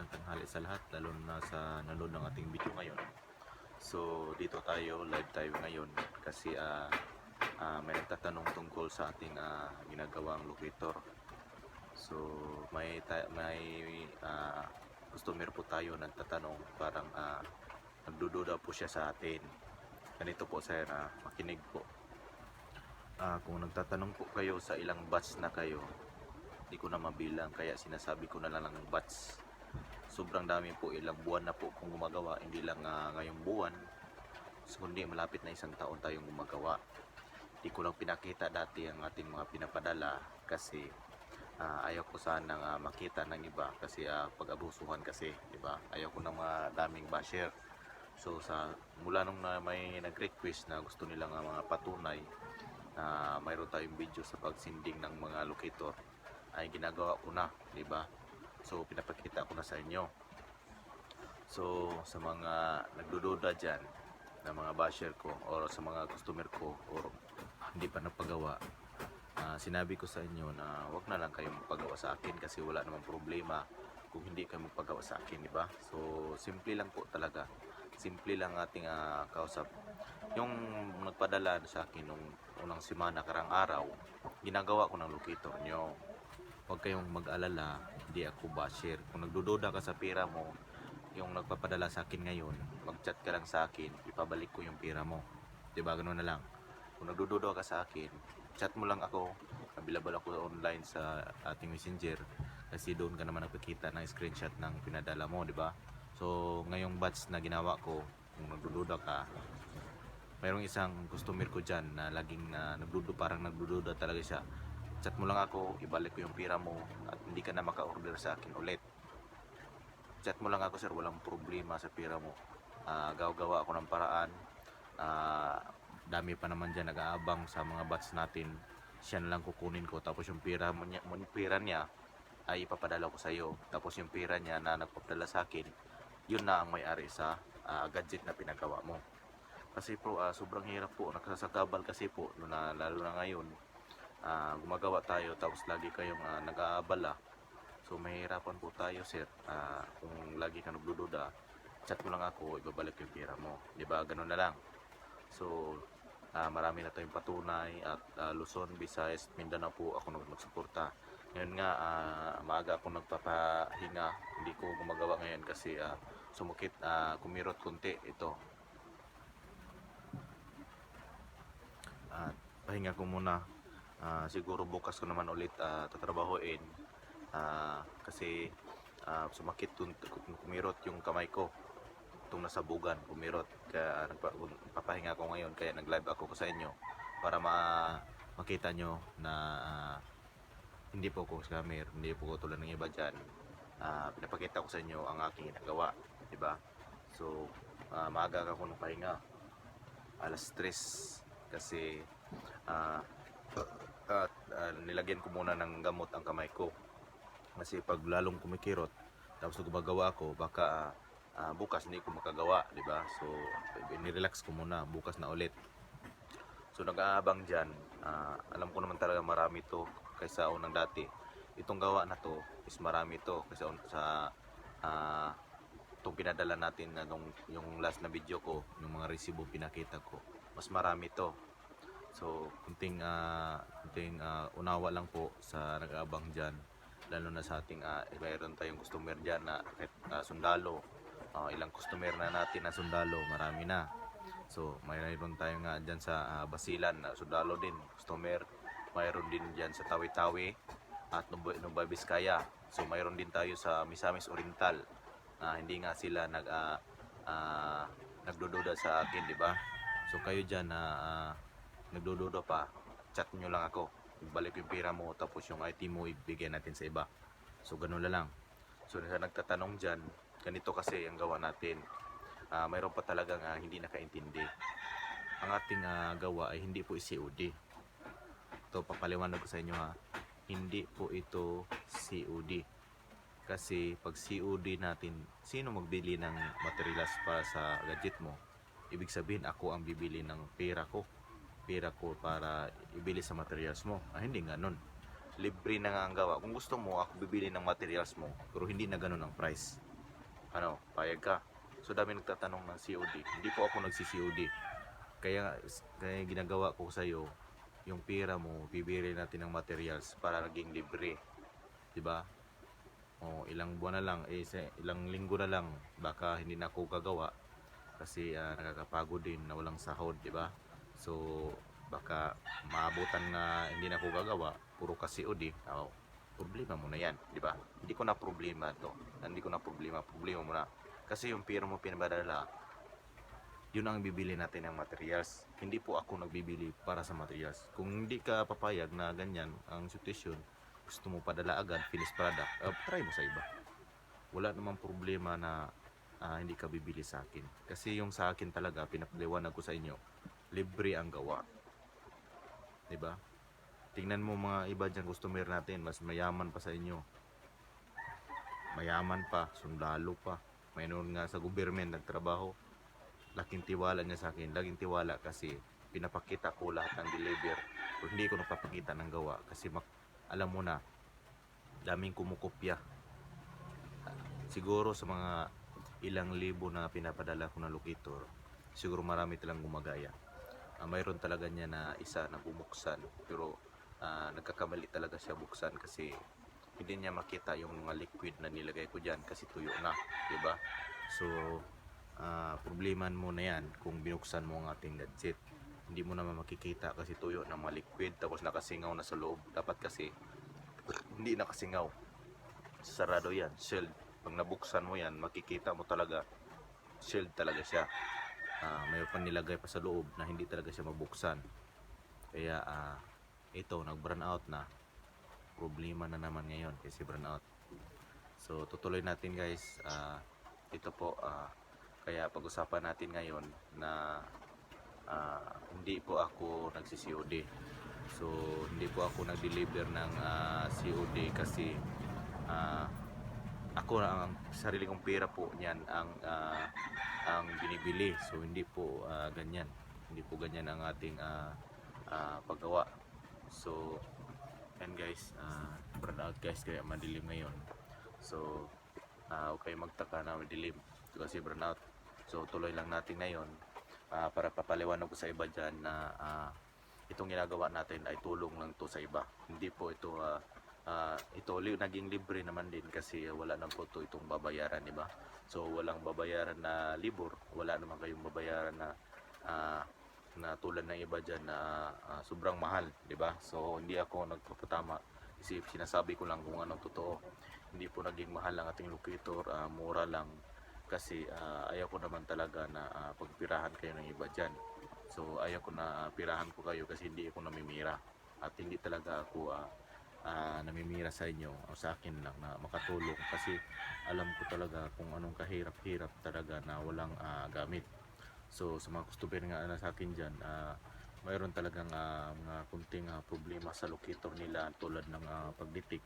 magandang tanghali sa lahat, lalo na sa nanonood ng ating video ngayon. So dito tayo, live tayo ngayon kasi may nagtatanong tungkol sa ating ginagawang locator. So may customer po tayo nagtatanong, parang nagdududa po siya sa atin. Ganito po sir, makinig po. Kung nagtatanong po kayo sa ilang batch na kayo, hindi ko na mabilang, kaya sinasabi ko na lang ng batch. Sobrang dami po, ilang buwan na po kung gumagawa, hindi lang ngayong buwan, so kundi malapit na isang taon tayong gumagawa. Hindi ko lang pinakita dati ang ating mga pinapadala kasi ayaw ko sanang makita ng iba kasi pag-abusuhan kasi, di ba? Ayaw ko ng mga daming basher. So mula nung may nag-request na gusto nilang mga patunay na mayroon tayong video sa pagsinding ng mga locator, ay ginagawa ko na, di ba? So pinapakita ko na sa inyo. So sa mga nagdududa dyan na mga basher ko o sa mga customer ko o hindi pa napagawa, sinabi ko sa inyo na wag na lang kayong magpagawa sa akin kasi wala namang problema kung hindi kayo magpagawa sa akin, di ba? So simple lang po talaga, simple lang ating kausap. Yung nagpadala sa akin nung unang semana, karang araw, ginagawa ko ng locator nyo. Huwag kayong mag-alala, hindi ako basher. Kung nagdududa ka sa pera mo, yung nagpapadala sa akin ngayon, mag-chat ka lang sa akin, ipabalik ko yung pera mo. Diba, ganoon na lang. Kung nagdududa ka sa akin, chat mo lang ako, available ako online sa ating messenger, kasi doon ka naman nagpakita ng screenshot ng pinadala mo, diba? So ngayong batch na ginawa ko, kung nagdududa ka, mayroong isang customer ko dyan na laging parang nagdududa talaga siya. Chat mo lang ako, ibalik ko yung pera mo at hindi ka na maka-order sa akin ulit. Chat mo lang ako sir, walang problema sa pera mo. Gawa ako ng paraan. Dami pa naman dyan nag-aabang sa mga batch natin. Siya na lang kukunin ko, tapos yung pera niya ay ipapadala ko sa iyo. Tapos yung pera niya na nagpapadala sa akin, yun na ang may-ari sa gadget na pinagawa mo. Kasi po sobrang hirap po, nagsasagabal kasi po, lalo na ngayon. Gumagawa tayo tapos lagi kayong nag-aabala, so mahirapan po tayo sir. Kung lagi ka nagdududa, chat mo lang ako, ibabalik yung pera mo, di ba? Ganun na lang. So marami na tayong patunay at Luzon, Visayas, Mindanao po ako nagsuporta. Ngayon nga maaga ako nagpapahinga, hindi ko gumagawa ngayon kasi sumukit, kumirot kunti ito. Pahinga ko muna. Siguro bukas ko naman ulit tatrabahoin kasi sumakit, kumirot yung kamay ko, itong nasabugan, kumirot, kaya nagpapahinga ako ngayon, kaya nag live ako sa inyo para makita nyo na hindi po ako scammer, hindi po ako tulad ng iba dyan. Pinapakita ko sa inyo ang aking ginagawa, diba? So maaga ako ng pahinga, alas 3, kasi nilagyan ko muna ng gamot ang kamay ko kasi pag lalong kumikirot tapos gumagawa ako, baka bukas hindi ko makagawa, di ba? So nirelax ko muna, bukas na ulit. So nag-aabang dyan, alam ko naman talaga marami to kaysa unang dati. Itong gawa na to is marami to kaysa sa itong pinadala natin na yung last na video ko, yung mga resibo pinakita ko, mas marami to. So kunting unawa lang po sa nag-aabang dyan, lalo na sa ating mayroon tayong customer dyan na sundalo. Ilang customer na natin na sundalo, marami na. So mayroon tayong dyan sa Basilan na sundalo din, customer. Mayroon din dyan sa Tawi-Tawi at Nueva Vizcaya. So mayroon din tayo sa Misamis Oriental. Hindi nga sila nagdududa sa akin, di ba? So kayo dyan nagdududa pa, chat nyo lang ako, ibalik yung pera mo, tapos yung IT mo ibigay natin sa iba. So ganun na lang. So sa nagtatanong dyan, ganito kasi ang gawa natin. Mayroon pa talagang hindi nakaintindi. Ang ating gawa ay hindi po COD. Ito, papaliwanag ko sa inyo hindi po ito COD. Kasi pag COD natin, sino magbili ng materials para sa gadget mo? Ibig sabihin ako ang bibili ng pera ko para ibili sa materials mo. Hindi ganun. Libre na nga ang gawa. Kung gusto mo, ako bibili ng materials mo, pero hindi na ganun ang price. Ano, payag ka? So dami nagtatanong ng COD. Hindi po ako nagsi-COD. Kaya ginagawa ko sa iyo, yung pera mo, bibili natin ng materials para naging libre, 'di ba? O ilang buwan na lang, ilang linggo na lang, baka hindi na ako gagawa kasi nakakapagod din na walang sahod, 'di ba? So baka maabutan na hindi na ako gagawa, puro ka COD. Oh, problema mo na 'yan, 'di ba? Hindi ko na problema 'to. Hindi ko na problema mo na. Kasi yung pera mo pinabadala, yun ang bibili natin ng materials. Hindi po ako nagbibili para sa materials. Kung hindi ka papayag na ganyan ang sitwasyon, gusto mo padala agad, finished product, try mo sa iba. Wala namang problema na hindi ka bibili sa akin. Kasi yung sa akin talaga, pinapaliwanag ko sa inyo, libre ang gawa. 'Di ba? Tingnan mo mga iba dyan, customer natin, mas mayaman pa sa inyo. Mayaman pa, sundalo pa. Mayroon nga sa government nagtrabaho. Laking tiwala niya sa akin. Laging tiwala kasi pinapakita ko lahat ng deliver. Kung hindi ko napapakita ng gawa kasi alam mo na, daming kumukopya. Siguro sa mga ilang libo na pinapadala ko na locator, siguro marami talang gumagaya. Mayroon talaga niya na isa na bumuksan, pero nagkakamali talaga siya buksan kasi hindi niya makita yung mga liquid na nilagay ko dyan kasi tuyo na, 'di ba? So problema mo na yan kung binuksan mo ang ating gadget. Hindi mo naman makikita kasi tuyo na mga liquid tapos nakasingaw na sa loob. Dapat kasi hindi nakasingaw, sarado yan, sealed. Pag nabuksan mo yan, makikita mo talaga sealed talaga siya. Mayroon pa nilagay pa sa loob na hindi talaga siya mabuksan. Kaya ito nag-burn out na. Problema na naman ngayon kasi burn out. So tutuloy natin guys. Ito po kaya pag-usapan natin ngayon na hindi po ako nagsi-COD. So hindi po ako nag-deliver ng COD kasi ako ang sarili kong pera po niyan ang binibili. So hindi po ganyan. Hindi po ganyan ang ating paggawa. So and guys, burn out guys kaya madilim ngayon. So huwag kayong magtaka na madilim kasi burn out. So tuloy lang natin ngayon para papaliwanag ko sa iba dyan na itong ginagawa natin ay tulong lang to sa iba. Hindi po ito naging libre naman din kasi wala na po itong babayaran, di ba? So walang babayaran na libur, wala naman kayong babayaran na tulad ng iba dyan na sobrang mahal, di ba? So hindi ako nagpapatama kasi sinasabi ko lang kung anong totoo. Hindi po naging mahal ang ating locator, mura lang kasi ayaw ko naman talaga na pagpirahan kayo ng iba dyan. So ayaw ko na pirahan ko kayo kasi hindi ako namimira at hindi talaga ako namimira sa inyo o sa akin lang na makatulong kasi alam ko talaga kung anong kahirap-hirap talaga na walang gamit. So sa mga customer nga na sa akin dyan, mayroon talagang mga kunting problema sa locator nila tulad ng pagditik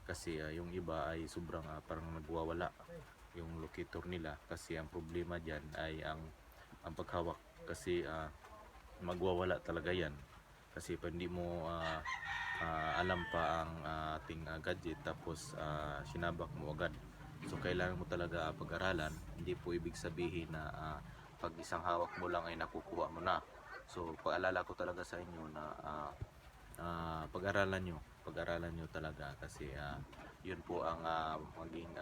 kasi yung iba ay sobrang parang nagwawala yung locator nila kasi ang problema dyan ay ang paghawak kasi magwawala talaga yan kasi pag hindi mo alam pa ang ating gadget tapos sinabak mo agad. So kailangan mo talaga pag-aralan. Hindi po ibig sabihin na pag isang hawak mo lang ay nakukuha mo na. So paalala ko talaga sa inyo na pag-aralan nyo talaga kasi yun po ang maging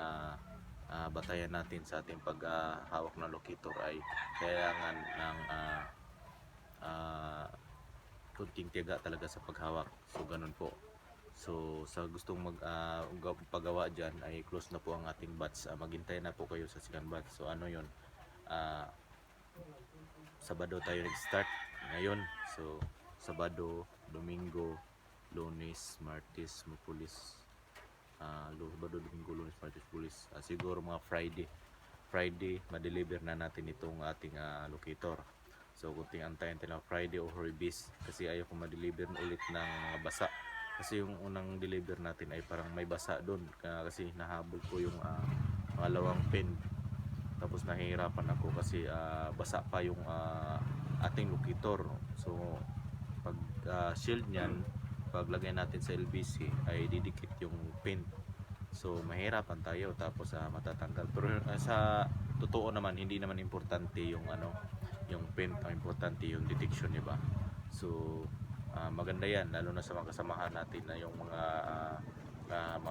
batayan natin sa ating paghawak ng locator ay kailangan ng kunting tiyaga talaga sa paghawak. So ganun po. So sa gustong paggawa dyan ay close na po ang ating batch. Maghintay na po kayo sa second batch. So ano yun, Sabado tayo nag-start ngayon. So Sabado, Domingo, Lunes, Martes, Miyerkules, Sabado, Domingo, Lunes, Martes, Miyerkules, siguro mga Friday ma-deliver na natin itong ating locator. So kunting antayin tayo Friday o Horibis kasi ayaw ko ma-deliver ulit ng basa kasi yung unang deliver natin ay parang may basa doon kasi nahabol ko yung pangalawang pin tapos nahihirapan ako kasi basa pa yung ating locator. So pag shield niyan, pag lagay natin sa LBC ay didikit yung pin. So mahirapan tayo tapos matatanggal. Pero sa totoo naman hindi naman importante yung yung paint, ang importante yung detection, di ba? So maganda yan lalo na sa mga kasamahan natin na yung mga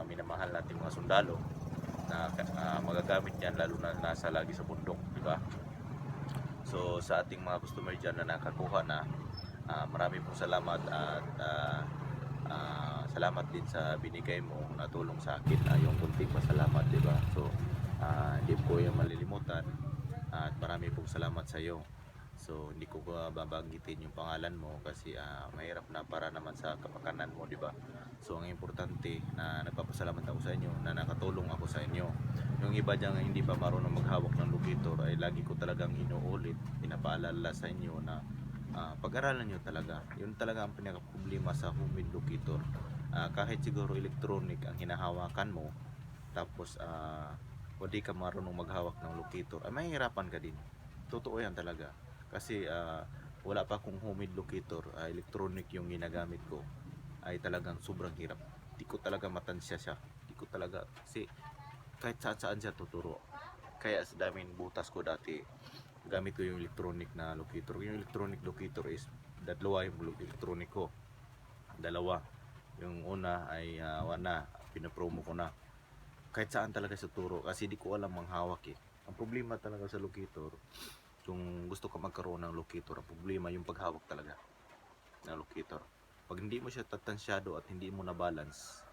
minamahal nating mga sundalo na magagamit yan lalo na nasa lagi sa bundok, di ba? So sa ating mga customer dyan na nakakuha na, marami pong salamat at salamat din sa binigay mo na tulong sa akin, yung kunting pasalamat, di ba? So hindi ko yung malilimutan at marami pong salamat sa iyo. So hindi ko babanggitin yung pangalan mo kasi mahirap na para naman sa kapakanan mo, di ba? So ang importante na nagpapasalamat ako sa inyo na nakatulong ako sa inyo. Yung iba diyan hindi pa marunong maghawak ng locator ay lagi ko talagang inuulit, pinapaalala sa inyo na pag-aralan nyo talaga. Yun talaga ang pinaka-problema sa homemade locator. Kahit siguro electronic ang hinahawakan mo, tapos hindi ka marunong maghawak ng locator, ay mahihirapan ka din. Totoo yan talaga. Kasi wala pa akong homemade locator, electronic yung ginagamit ko, ay talagang sobrang hirap. Di ko talaga matansya siya. Di ko talaga, kasi kahit saan saan siya tuturo. Kaya sa daming butas ko dati, gamit ko yung electronic na locator. Yung electronic locator is dalawa yung electronic ko. Dalawa. Yung una ay wana, pinapromo ko na. Kahit saan talaga sa turo kasi di ko alam manghawak eh. Ang problema talaga sa locator, kung gusto ka magkaroon ng locator, ang problema yung paghawak talaga ng locator. Pag hindi mo siya tatansyado at hindi mo na balance,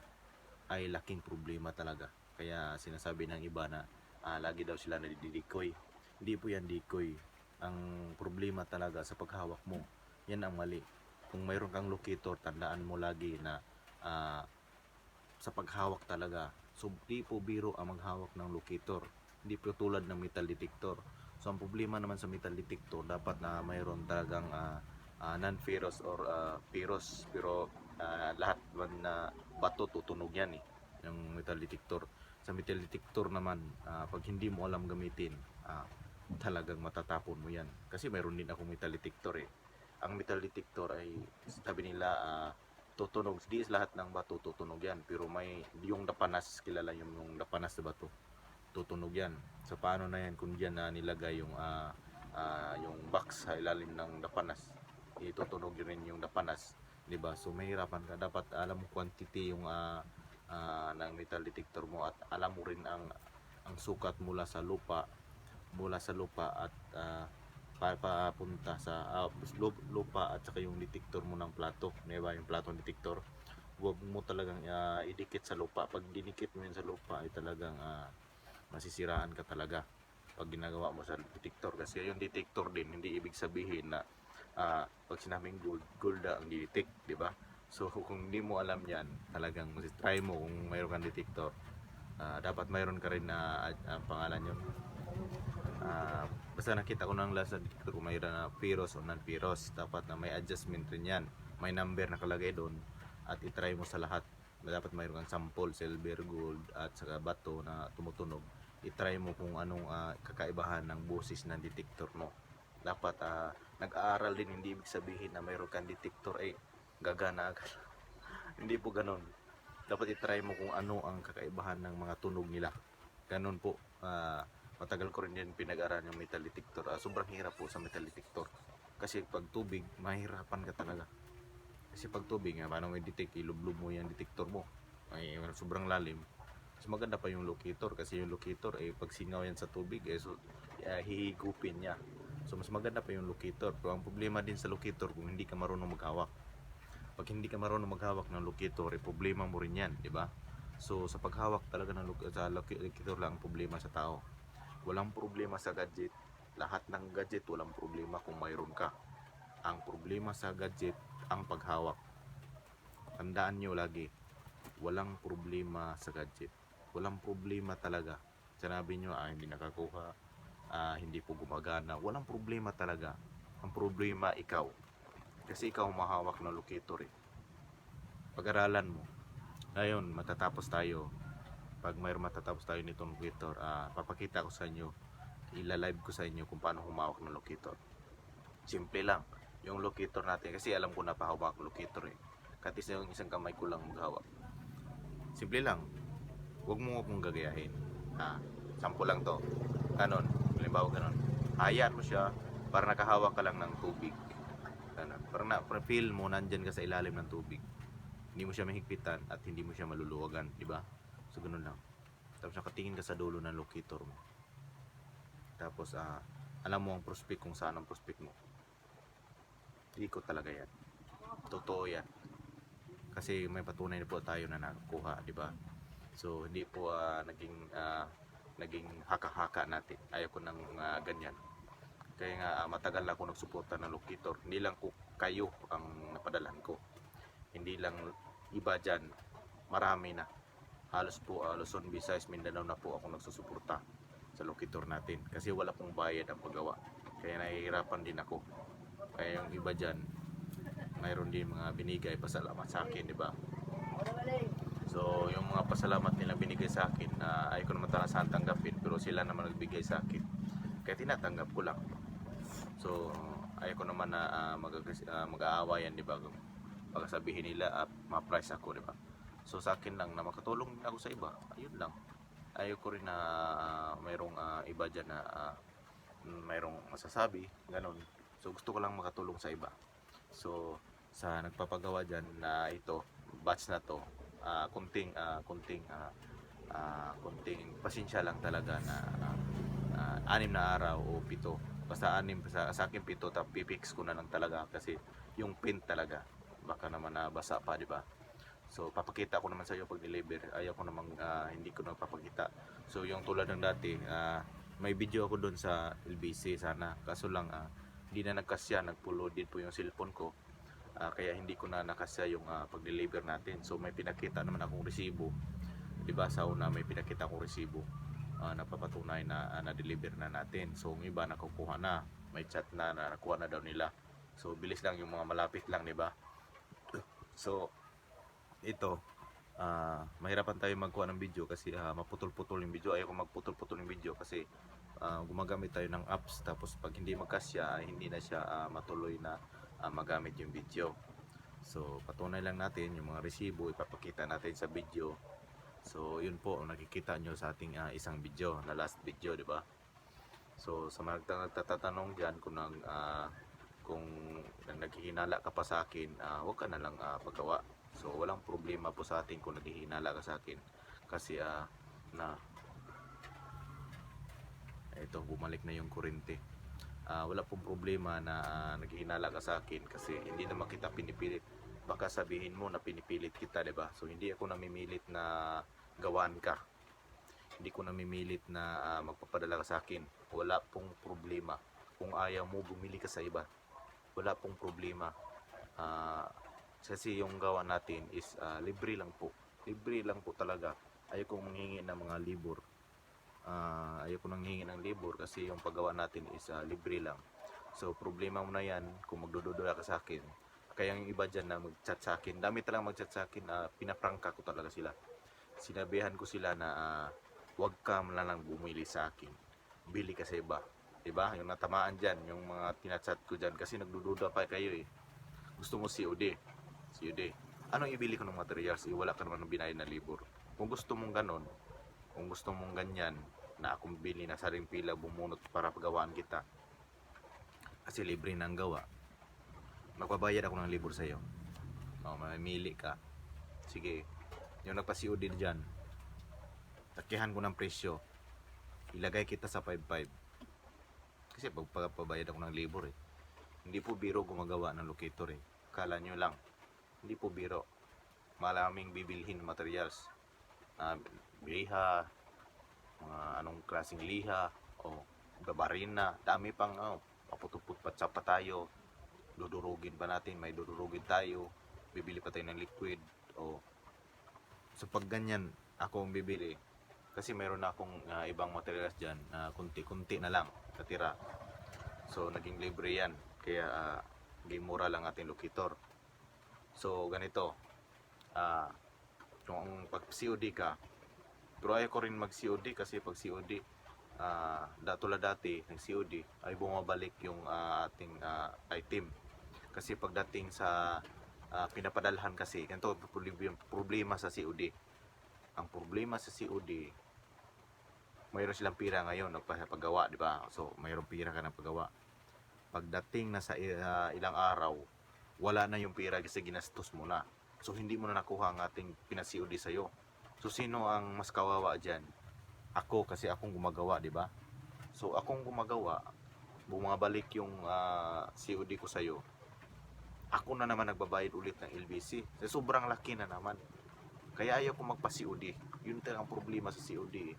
ay laking problema talaga. Kaya sinasabi ng iba na lagi daw sila nadidikoy. Hindi po yan decoy. Ang problema talaga sa paghawak mo, yan ang mali. Kung mayroon kang locator, tandaan mo lagi na sa paghawak talaga, so di po biro ang maghawak ng locator. Hindi po tulad ng metal detector. So ang problema naman sa metal detector, dapat na mayroon talagang non-ferrous or ferrous, pero lahat man na bato tutunog yan eh, yung metal detector. Sa metal detector naman, pag hindi mo alam gamitin, talagang matatapon mo yan. Kasi mayroon din ako metal detector eh. Ang metal detector ay sabi nila tutunog, di lahat ng bato tutunog yan, pero may yung dapanas, kilala yung dapanas na bato, tutunog yan. So paano na yan kung diyan nilagay yung box sa ilalim ng dapanas, itutunog rin yung dapanas, di ba? So mahirapan ka, dapat alam mo quantity yung ng metal detector mo at alam mo rin ang sukat mula sa lupa at papunta sa lupa at saka yung detector mo ng plato, di ba? Yung plato detector, huwag mo talagang idikit sa lupa. Pag dinikit mo yun sa lupa ay talagang masisiraan ka talaga pag ginagawa mo sa detector. Kasi yung detector din, hindi ibig sabihin na pag sinabing gold ang detect, di ba? So kung hindi mo alam yan, talagang try mo kung mayroon kang detector. Dapat mayroon ka rin na pangalan yun. Basta nakita ko ng last na detector kung mayroon na ferrous o non-ferrous, dapat na may adjustment rin yan. May number nakalagay doon at itry mo sa lahat. Dapat mayroon kang sample, silver, gold at saka bato na tumutunog. Itry mo kung anong kakaibahan ng boses ng detector mo. Dapat nag-aaral din, hindi ibig sabihin na mayroon kang detector gagana agad. Hindi po ganon. Dapat itry mo kung ano ang kakaibahan ng mga tunog nila. Ganon po. Matagal ko rin yan pinag-aralan yung metal detector. Sobrang hirap po sa metal detector. Kasi pag tubig, mahirapan ka talaga. Kasi pag tubig, paano may detect, ilublob mo yung detector mo. Ay, sobrang lalim. Mas maganda pa yung locator kasi yung locator pag singaw yan sa tubig hihigupin niya. So mas maganda pa yung locator. Pero ang problema din sa locator kung hindi ka marunong maghawak. Pag hindi ka marunong maghawak ng locator, problema mo rin yan, di ba? So sa paghawak talaga ng locator lang ang problema sa tao. Walang problema sa gadget. Lahat ng gadget walang problema kung mayroon ka. Ang problema sa gadget ang paghawak. Tandaan nyo lagi, walang problema sa gadget. Walang problema talaga. Sinabi nyo, hindi nakakuha, hindi po gumagana. Walang problema talaga. Ang problema ikaw. Kasi ikaw mahawak ng locator eh. Pag-aralan mo. Ngayon, matatapos tayo. Pag mayroon matatapos tayo nitong locator, papakita ko sa inyo, ila-live ko sa inyo kung paano humawak ng locator. Simple lang yung locator natin kasi alam ko na pahawak ng locator eh. Katis na yung isang kamay ko lang maghawak. Simple lang. huwag mo akong gagayahin. Sample lang to. Ganon. Halimbawa ganon. Hayaan mo siya para nakahawak ka lang ng tubig. Ganon. Parang feel mo nandyan ka sa ilalim ng tubig. Hindi mo siya mahigpitan at hindi mo siya maluluwagan, di ba? So ganun lang. Tapos nakatingin ka sa dulo ng locator mo. Tapos alam mo ang prospect kung saan ang prospect mo. Ikot talaga yan. Totoo yan. Kasi may patunay na po tayo na nakukuha, di ba? So hindi po naging haka-haka natin. Ayaw ko ng ganyan. Kaya nga matagal na ako nagsuporta ng locator. Hindi lang ko kayo ang napadalhan ko. Hindi lang iba dyan. Marami na. Halos po Luzon, Visayas, Mindanao na po ako nagsusuporta sa locator natin. Kasi wala pong bayad ang paggawa. Kaya nahihirapan din ako. Kaya yung iba dyan, mayroon din mga binigay pasalamat sa akin, di ba? So, yung mga pasalamat nila binigay sa akin, ayaw ko naman saan tanggapin, pero sila naman nagbigay sa akin. Kaya tinatanggap ko lang. So, ayaw ko naman na mag-aawayan, di ba? Baka sabihin nila, ma-price ako, di ba? So, sa akin lang na makatulong din ako sa iba, ayun lang. Ayaw ko rin na mayroong iba dyan na mayroong masasabi, ganun. So, gusto ko lang makatulong sa iba. So, sa nagpapagawa dyan na ito, batch na to, kunting pasensya lang talaga na 6 na araw o 7. Basta 6 sa akin 7, tapos pipix ko na lang talaga kasi yung print talaga baka naman basa pa, di ba? So papakita ko naman sa iyo pag deliver. Ayaw ko namang hindi ko nagpapakita. So yung tulad ng dati, may video ako doon sa LBC sana. Kaso lang hindi na nagkasya, nagpulo din po yung cellphone ko. Kaya hindi ko na nakasya yung pag-deliver natin. So may pinakita naman akong resibo. 'Di ba? Sa una may pinakita akong resibo. Napapatunay na na-deliver na natin. So yung iba nakukuha na. May chat na nakuha na daw nila. So bilis lang yung mga malapit lang, 'di ba? So ito, mahirapan tayo magkuha ng video kasi maputol-putol yung video. Ayaw ko magputol-putol yung video kasi gumagamit tayo ng apps, tapos pag hindi magkasya hindi na siya matuloy na magamit yung video. So patunay lang natin yung mga resibo, ipapakita natin sa video. So yun po ang nakikita nyo sa ating isang video, na last video, di ba? So sa mga nagtatanong dyan kung naghihinala ka pa sa akin, huwag ka na lang paggawa. So walang problema po sa atin kung naghihinala ka sa akin kasi ito, bumalik na yung kurente. Wala pong problema na naghihinala ka sa akin kasi hindi naman kita pinipilit. Baka sabihin mo na pinipilit kita, diba? So hindi ako namimilit na gawaan ka. Hindi ko namimilit na magpapadala ka sa akin. Wala pong problema. Kung ayaw mo bumili ka sa iba, wala pong problema. Kasi yung gawa natin is libre lang po. Libre lang po talaga. Ayaw kong manghingi ng mga libur. Ayaw ko nang hingi ng libur kasi yung paggawa natin is libre lang. So problema mo na yan kung magdududa ka sa akin. Kaya yung iba dyan na mag-chat sa akin, dami talagang mag-chat sa akin, pinaprangka ko talaga sila. Sinabihan ko sila na huwag ka na lang bumili sa akin, bili ka sa iba. Diba? Yung natamaan dyan, yung mga tinachat ko dyan, kasi nagdududa pa kayo eh. Gusto mo COD. Anong ibili ko ng materials? Wala ka naman ng binayad na libur. Kung gusto mong ganon, kung gusto mong ganyan, na akong bili na saring pila bumunot para pagawaan kita, kasi libre na ang gawa, magbabayad ako ng libur sa'yo. Mamimili ka. Sige, yung nagpa-COD dyan, takihan ko ng presyo, ilagay kita sa 5.5. Kasi pagpabayad ako ng libur eh. Hindi po biro gumagawa ng locator eh. Kala nyo lang, hindi po biro. Maraming bibilhin materials, liha, mga anong klaseng liha, o gabarina, dami pang paputuput pa tayo, dudurugin pa natin, may dudurugin tayo, bibili pa tayo ng liquid. So pag ganyan ako ang bibili, kasi mayroon na akong ibang materials dyan, kunti-kunti na lang katira. So naging libre yan, kaya naging mura lang ating locator. So ganito, kung pag COD ka, pero ayaw ko rin mag COD kasi pag COD, tulad dati ng COD ay bumabalik yung ating item. Kasi pagdating sa pinapadalhan kasi, ganito problema sa COD. ang problema sa COD, mayroon silang pira ngayon nagpapagawa, di ba? So mayroong pira ka ng paggawa. Pagdating na sa ilang araw, wala na yung pira kasi ginastos mo na. So hindi mo na nakuha ang ating pina-COD sa'yo. So sino ang mas kawawa dyan? Ako, kasi akong gumagawa, di ba? So akong gumagawa, bumabalik yung COD ko sa'yo. Ako na naman nagbabayad ulit ng LBC. So, sobrang laki na naman. Kaya ayaw ko magpa-COD. Yun talagang problema sa COD.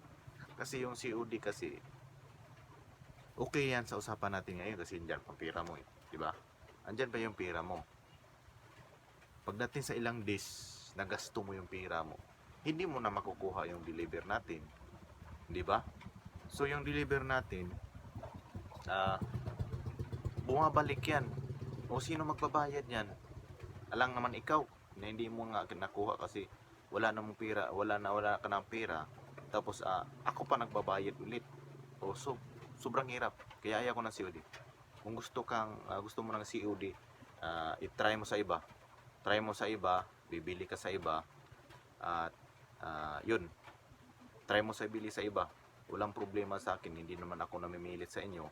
Kasi yung COD kasi, okay yan sa usapan natin ngayon kasi andyan pa pera mo eh. Diba? Andyan pa yung pera mo. Pagdating sa ilang days, nagasto mo yung pera mo, hindi mo na makukuha yung deliver natin. Diba? So yung deliver natin, bumabalik yan. O sino magbabayad yan? Alang naman ikaw na hindi mo nga nakuha kasi wala namang pera, wala ka ng pera. Tapos ako pa nagbabayad ulit. O sobrang hirap. Kaya ayaw ko ng COD. Kung gusto mo ng COD, i-try mo sa iba. Try mo sa iba, bibili ka sa iba. At yun. Try mo sa bili sa iba. Walang problema sa akin, hindi naman ako namimilit sa inyo.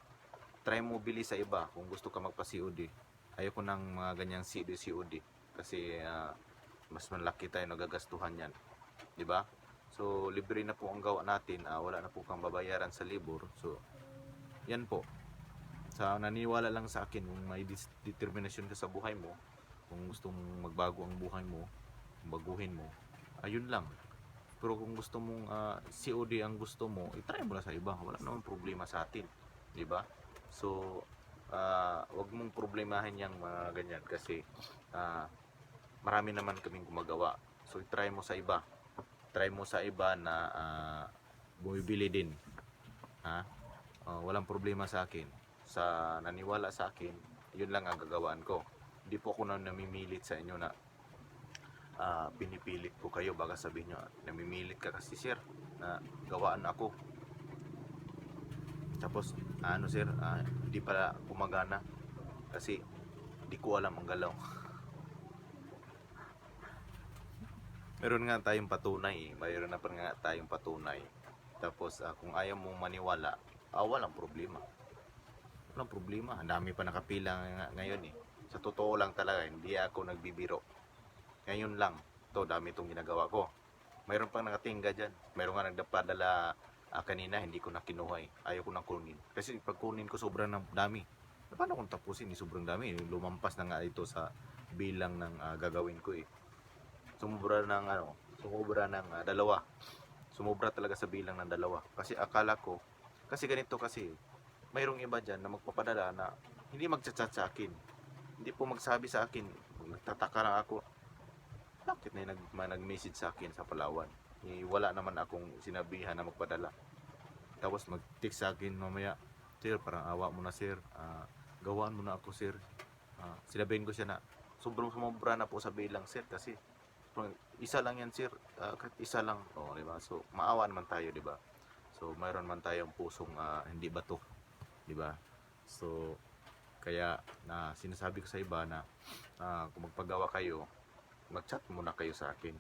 Try mo bili sa iba kung gusto ka magpa-COD. Ayoko ng mga ganyang COD kasi mas malaki tayo nagagastuhan yan, di ba? So libre na po ang gawa natin, wala na po kang babayaran sa libur. So yan po, sa naniwala lang sa akin, kung may determinasyon ka sa buhay mo, kung gusto mong magbago ang buhay mo, baguhin mo, ayun lang. Pero kung gusto mong COD ang gusto mo, i-try mo lang sa iba, wala namang problema sa atin, di ba? So wag mong problemahin yung mga ganyan kasi marami naman kaming gumagawa. So try mo sa iba. Try mo sa iba na bumibili din. Walang problema sa akin. Sa naniwala sa akin, yun lang ang gagawaan ko. Hindi po ako namimilit sa inyo na pinipilit ko kayo. Baka sabihin nyo, namimilit ka kasi sir, na gawaan ako. Tapos sir, hindi pala gumagana kasi hindi ko alam ang galaw. Meron nga tayong patunay, mayroon na pa nga tayong patunay. Tapos kung ayaw mong maniwala, walang problema. Walang problema, ang dami pa nakapila ngayon eh. Sa totoo lang talaga, hindi ako nagbibiro. Ngayon lang, dami itong ginagawa ko. Mayroon pang nakatingga dyan. Mayroon nga nagpadala kanina, hindi ko na kinuha eh. Ayaw ko na kunin. Kasi pag kunin ko sobrang dami. Paano kung tapusin eh? Sobrang dami. Lumampas na nga ito sa bilang ng gagawin ko eh. Sumubra ng dalawa. Sumubra talaga sa bilang ng dalawa. Kasi akala ko, kasi ganito kasi, mayroong iba dyan na magpapadala na hindi magchat-chat sa akin. Hindi po magsabi sa akin. Nagtataka lang ako, bakit na nag-message sa akin sa Palawan? Wala naman akong sinabihan na magpadala. Tapos mag-text sa akin mamaya, sir, parang awa mo na sir, gawaan mo na ako sir. Sinabihin ko siya na sobrang sumobra na po sa bilang sir kasi isa lang yan sir, isa lang, di ba? So maawa naman tayo, di ba? So mayroon man tayong pusong hindi bato, di ba? So kaya sinasabi ko sa iba na kung magpagawa kayo, mag-chat muna kayo sa akin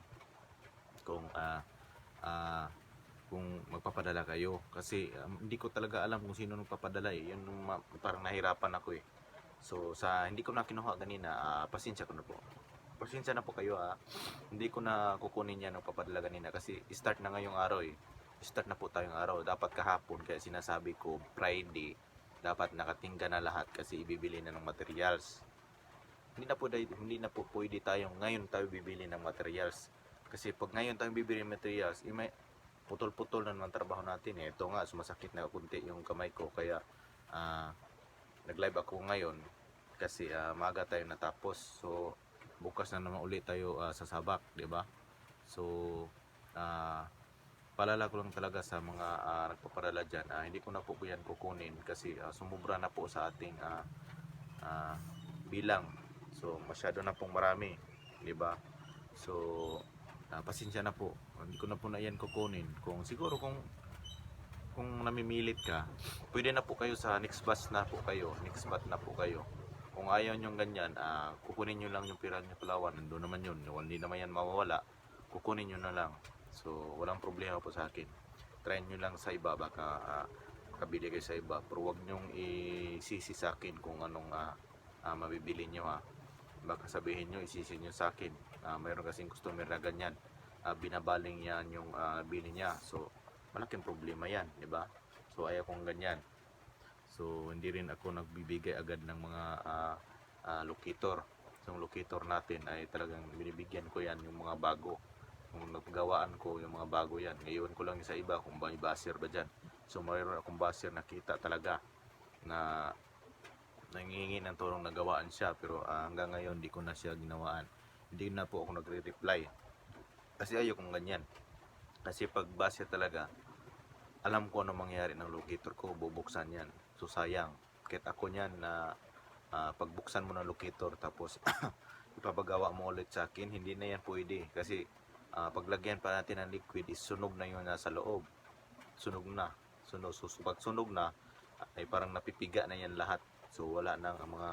kung magpapadala kayo kasi hindi ko talaga alam kung sino nagpapadala eh. Yun parang nahirapan ako eh. So sa hindi ko na kinuha kanina, pasensya na po kayo hindi ko na kukunin yan ng papadala kanina kasi start na ngayong araw eh. Start na po tayong araw, dapat kahapon, kaya sinasabi ko Friday dapat nakatingga na lahat kasi ibibili na ng materials. Hindi na po pwede ngayon tayo bibili ng materials kasi pag ngayon tayo bibili ng materials, may putol-putol na naman trabaho natin eh. Ito nga, sumasakit na kunti yung kamay ko kaya nag-live ako ngayon kasi maaga tayo natapos. So bukas na naman ulit tayo sa Sabak, di ba? So palala ko lang talaga sa mga nagpapadala dyan, hindi ko na po yan kukunin kasi sumubra na po sa ating bilang. So masyado na pong marami, di ba? So pasensya na po, hindi ko na po na yan kukunin. Kung siguro kung namimilit ka, pwede na po kayo sa next batch na po kayo. Kung ayaw nyo ganyan, kukunin nyo lang yung pira nyo Palawan, nandun naman yun, hindi naman yan mawawala, kukunin nyo na lang. So walang problema po sa akin. Try nyo lang sa iba, baka kabili kayo sa iba, pero huwag nyong isisi sa akin kung anong mabibili nyo baka sabihin nyo, isisi nyo sa akin. Mayroon kasing customer na ganyan, binabaling yan yung bili niya, so malaking problema yan, di ba? So ayaw kong ganyan. So hindi rin ako nagbibigay agad ng mga locator. So yung locator natin ay talagang binibigyan ko yan yung mga bago. Kung naggawaan ko yung mga bago yan, ngayon ko lang sa iba kung may basir ba dyan. So mayroon akong basir nakita talaga na nangingi ng tulong na gawaan siya, pero hanggang ngayon di ko na siya ginawaan. Hindi na po ako nagre-reply kasi ayaw kong ganyan. Kasi pag basir talaga, alam ko ano mangyayari ng locator ko, bubuksan yan. So sayang, kahit ako niyan na pagbuksan mo ng locator tapos ipapagawa mo ulit sa akin, hindi na yan pwede. Kasi paglagyan pa natin ng liquid is sunog na yun nasa loob. Sunog na. So pag sunog na, ay parang napipiga na yan lahat. So wala nang mga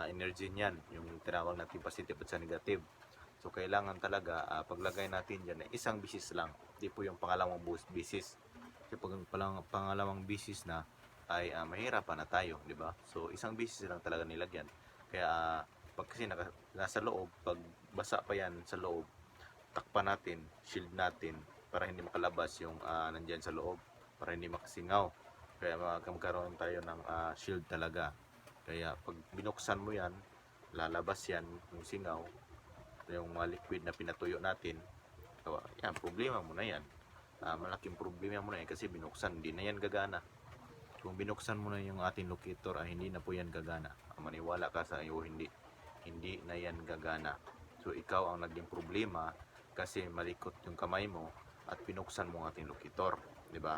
energy niyan, yung tinawag natin positive at sa negative. So kailangan talaga paglagay natin dyan, isang bisis lang. Hindi po yung pangalawang bisis. Kasi pag pangalawang bisis na, ay mahirapan na tayo, di ba? So isang bisis lang talaga nilagyan. Kaya pag kasi nasa loob, pag basa pa yan sa loob, takpan natin, shield natin para hindi makalabas yung nandyan sa loob, para hindi makasingaw. Kaya magkaroon tayo ng shield talaga. Kaya pag binuksan mo yan, lalabas yan yung singaw, yung mga liquid na pinatuyo natin. So, yan, problema mo na yan. Malaking problema mo na yan kasi binuksan, hindi na yan gagana. Kung binuksan mo na yung ating locator, hindi na po yan gagana. Maniwala ka sa iyo, hindi na yan gagana. So ikaw ang naging problema kasi malikot yung kamay mo at binuksan mo ang ating locator, di ba?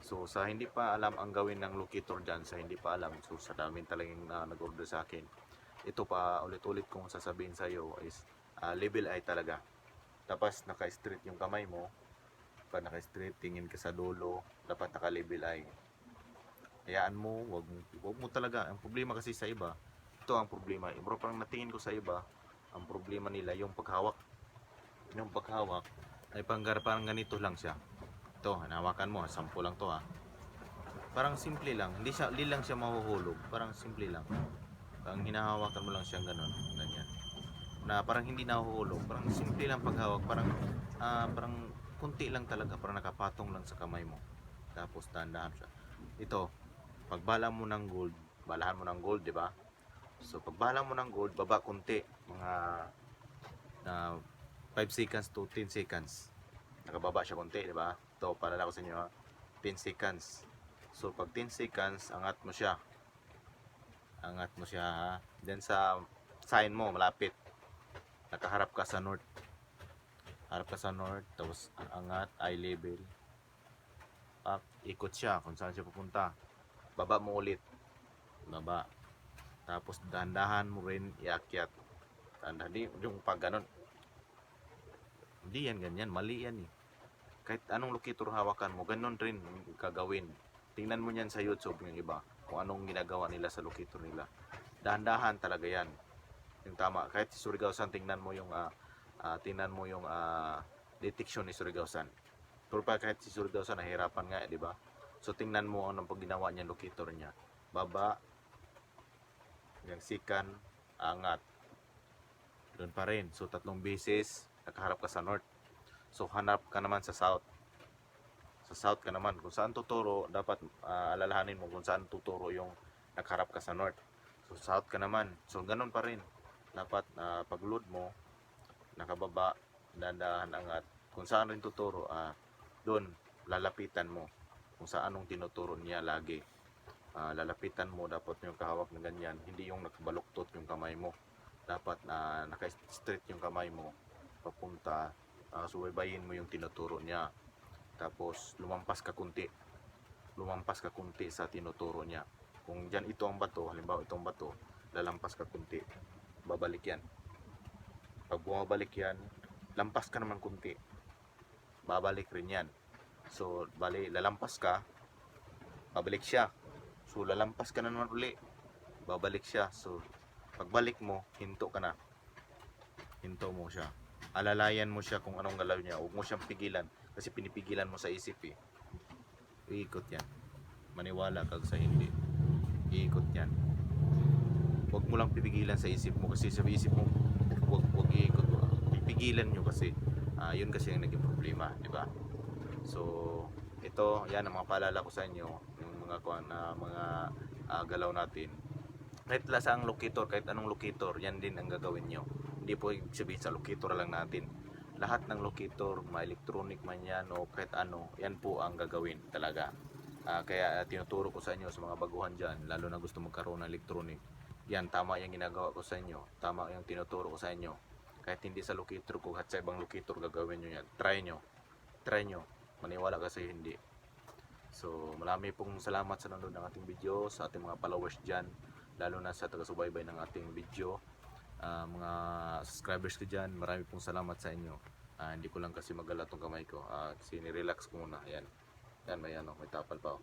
So sa hindi pa alam ang gawin ng locator dyan, sa hindi pa alam, so sa daming talagang nag-order sa akin, ito pa ulit-ulit kong sasabihin sa iyo is level eye talaga. Tapos naka-straight yung kamay mo. Pag naka-straight, tingin ka sa dulo, dapat naka-level eye. Hayaan mo, wag mo talaga. Ang problema kasi sa iba, ito ang problema. Bro, parang natingin ko sa iba, ang problema nila yung paghawak. Yung paghawak ay parang ganito lang siya. Ito, hanawakan mo, sample lang to Parang simple lang, hindi lang siya mahuhulog, parang simple lang. Parang hinahawakan mo lang siyang ganyan. Na parang hindi nahuhulog, parang simple lang paghawak, parang kunti lang talaga, parang nakapatong lang sa kamay mo. Tapos dahan-dahan siya. Ito, pagbala mo ng gold, balahan mo ng gold, di ba? So pagbala mo ng gold, baba kunti, mga 5 seconds to 10 seconds. Nakababa siya kunti, di ba? Ito, paalala ko sa inyo 10 seconds. So pag 10 seconds, angat mo siya. Angat mo siya Then sa sign mo, malapit. Nakaharap ka sa north. Harap ka sa north, tapos angat, eye level. Ikot siya kung saan siya pupunta. Baba mo ulit. Baba. Tapos dahan-dahan mo rin iakyat. Dahan-dahan, yung pag ganon. Hindi yan ganyan, mali yan Kahit anong locator hawakan mo, ganon rin gagawin. Tingnan mo yan sa YouTube yung iba, kung anong ginagawa nila sa locator nila. Dahan-dahan talaga yan. Yung tama, kahit si Surigao-san, tingnan mo yung detection ni Surigao-san. Pero pa kahit si Surigao-san nahirapan nga, di ba? So tingnan mo anong pag ginawa niya locator niya. Baba, yung sikan, angat. Doon pa rin. So 3 beses, nakaharap ka sa north. So hanap ka naman sa south. Sa south ka naman. Kung saan tuturo, dapat alalahanin mo kung saan tuturo yung nakaharap ka sa north. So south ka naman. So ganun pa rin. Dapat pag-load mo, nakababa, dandahan angat. Kung saan rin tuturo, doon lalapitan mo. Kung saan anong tinuturo niya lagi. Lalapitan mo, dapat yung kahawak na ganyan, hindi yung nakabaluktot yung kamay mo. Dapat naka-straight yung kamay mo papunta, subaybayin mo yung tinuturo niya. Tapos lumampas ka kunti sa tinuturo niya. Kung dyan ito ang bato, halimbawa itong bato, lalampas ka kunti, babalik yan. Pag bumabalik yan, lampas ka naman kunti, babalik rin yan. So lalampas ka, babalik siya. So lalampas ka na naman uli, babalik siya. So pagbalik mo, hinto ka na. Hinto mo siya. alalayan mo siya kung anong galaw niya. Huwag mo siyang pigilan kasi pinipigilan mo sa isip eh. Iikot yan. Maniwala ka sa hindi. Iikot yan. Huwag mo lang pipigilan sa isip mo kasi sa isip mo huwag iikot. Pipigilan nyo kasi yun kasi ang naging problema, di ba? So, ito, yan ang mga paalala ko sa inyo, yung mga galaw natin. Kahit lasang locator, kahit anong locator, yan din ang gagawin nyo. Hindi po sabihin sa locator lang natin. Lahat ng locator, ma-electronic man yan o kahit ano, yan po ang gagawin talaga. Kaya tinuturo ko sa inyo sa mga baguhan dyan, lalo na gusto magkaroon ng electronic. Yan, tama yung ginagawa ko sa inyo. Tama yung tinuturo ko sa inyo. Kahit hindi sa locator ko, kahit sa ibang locator gagawin nyo yan. Try nyo. Try nyo. Maniwala kasi hindi. So, marami pong salamat sa nanonood ng ating video, sa ating mga followers dyan, lalo na sa taga-subaybay ng ating video. Mga subscribers ko dyan, marami pong salamat sa inyo. Hindi ko lang kasi magala tong kamay ko, kasi nirelax ko muna. Yan, yan may, may tapal pa.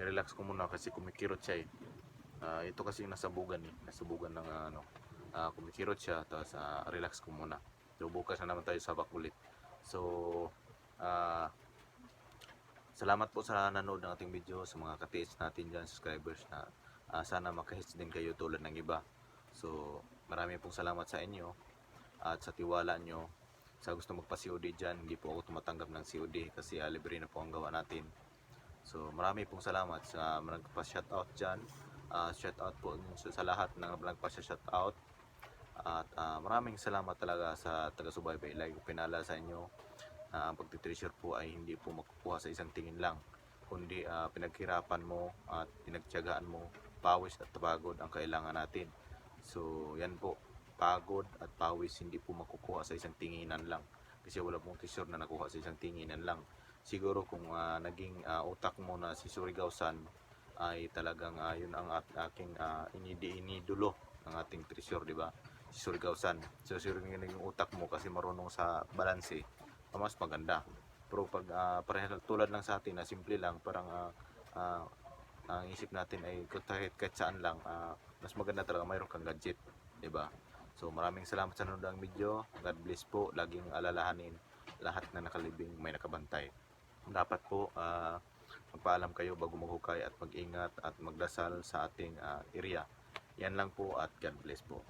Nirelax ko muna kasi kumikirot siya eh. Ito kasi nasabugan eh, nasabugan ng kumikirot siya, tapos relax ko muna. So bukas na naman tayo sabak ulit. So salamat po sa nanood ng ating video, sa mga katiis natin dyan, subscribers na sana makahits din kayo tulad ng iba. So marami pong salamat sa inyo at sa tiwala nyo. Sa gusto magpa-COD dyan, hindi po ako tumatanggap ng COD kasi libre na po ang gawa natin. So marami pong salamat sa mga nagpa-shoutout dyan. Shoutout po sa lahat ng nagpa-shoutout. At maraming salamat talaga sa taga-subaybay. Like pinala sa inyo, ang pagtitreasure po ay hindi po makukuha sa isang tingin lang, kundi pinaghirapan mo at pinagtiyagaan mo, pawis at pagod ang kailangan natin. So yan po, pagod at pawis hindi po makukuha sa isang tinginan lang, kasi wala pong treasure na nakuha sa isang tinginan lang. Siguro kung naging utak mo na si Surigao-san ay talagang yun ang aking inidulo ng ating treasure, di ba? Si Surigao-san. So naging utak mo kasi marunong sa balanse, mas maganda. Pero pag tulad lang sa atin na simple lang, parang ang isip natin ay kahit saan lang, mas maganda talaga mayroon kang gadget, di ba? So maraming salamat sa nanonood ng video. God bless po. Laging alalahanin, lahat na nakalibing may nakabantay. Dapat po magpaalam kayo bago maghukay at mag-ingat at magdasal sa ating area. Yan lang po at God bless po.